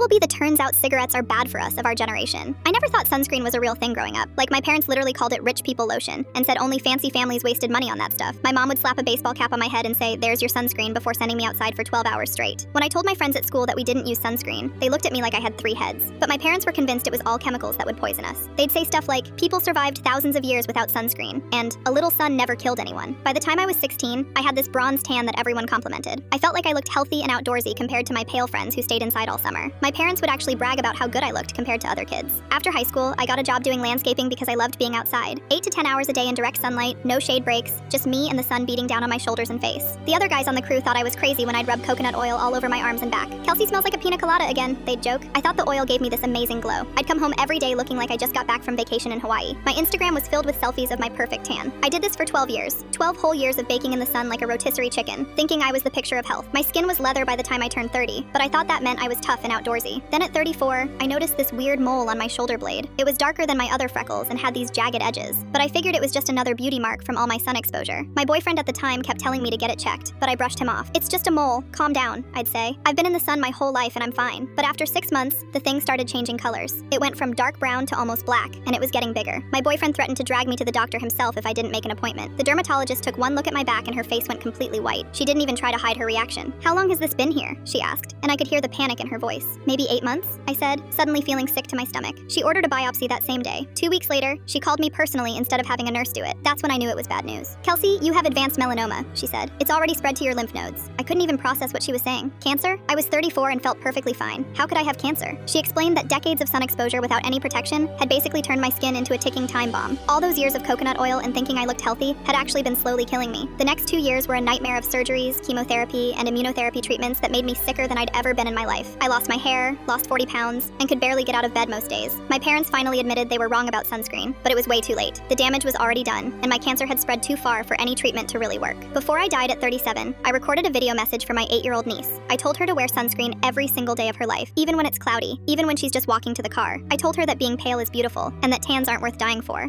What will be the turns out cigarettes are bad for us of our generation? I never thought sunscreen was a real thing growing up. Like, my parents literally called it rich people lotion and said only fancy families wasted money on that stuff. My mom would slap a baseball cap on my head and say, "There's your sunscreen," before sending me outside for 12 hours straight. When I told my friends at school that we didn't use sunscreen, they looked at me like I had 3 heads. But my parents were convinced it was all chemicals that would poison us. They'd say stuff like, "People survived thousands of years without sunscreen," and "A little sun never killed anyone." By the time I was 16, I had this bronze tan that everyone complimented. I felt like I looked healthy and outdoorsy compared to my pale friends who stayed inside all summer. My parents would actually brag about how good I looked compared to other kids. After high school, I got a job doing landscaping because I loved being outside. 8 to 10 hours a day in direct sunlight, no shade breaks, just me and the sun beating down on my shoulders and face. The other guys on the crew thought I was crazy when I'd rub coconut oil all over my arms and back. "Kelsey smells like a pina colada again," they'd joke. I thought the oil gave me this amazing glow. I'd come home every day looking like I just got back from vacation in Hawaii. My Instagram was filled with selfies of my perfect tan. I did this for 12 years. 12 whole years of baking in the sun like a rotisserie chicken, thinking I was the picture of health. My skin was leather by the time I turned 30, but I thought that meant I was tough and outdoorsy. Then at 34, I noticed this weird mole on my shoulder blade. It was darker than my other freckles and had these jagged edges, but I figured it was just another beauty mark from all my sun exposure. My boyfriend at the time kept telling me to get it checked, but I brushed him off. "It's just a mole, calm down," I'd say. "I've been in the sun my whole life and I'm fine." But after 6 months, the thing started changing colors. It went from dark brown to almost black, and it was getting bigger. My boyfriend threatened to drag me to the doctor himself if I didn't make an appointment. The dermatologist took one look at my back and her face went completely white. She didn't even try to hide her reaction. "How long has this been here?" she asked, and I could hear the panic in her voice. "Maybe 8 months?" I said, suddenly feeling sick to my stomach. She ordered a biopsy that same day. 2 weeks later, she called me personally instead of having a nurse do it. That's when I knew it was bad news. "Kelsey, you have advanced melanoma," she said. "It's already spread to your lymph nodes." I couldn't even process what she was saying. "Cancer?" I was 34 and felt perfectly fine. How could I have cancer? She explained that decades of sun exposure without any protection had basically turned my skin into a ticking time bomb. All those years of coconut oil and thinking I looked healthy had actually been slowly killing me. The next 2 years were a nightmare of surgeries, chemotherapy, and immunotherapy treatments that made me sicker than I'd ever been in my life. I lost my hair, lost 40 pounds, and could barely get out of bed most days. My parents finally admitted they were wrong about sunscreen, but it was way too late. The damage was already done, and my cancer had spread too far for any treatment to really work. Before I died at 37, I recorded a video message for my 8-year-old niece. I told her to wear sunscreen every single day of her life, even when it's cloudy, even when she's just walking to the car. I told her that being pale is beautiful, and that tans aren't worth dying for.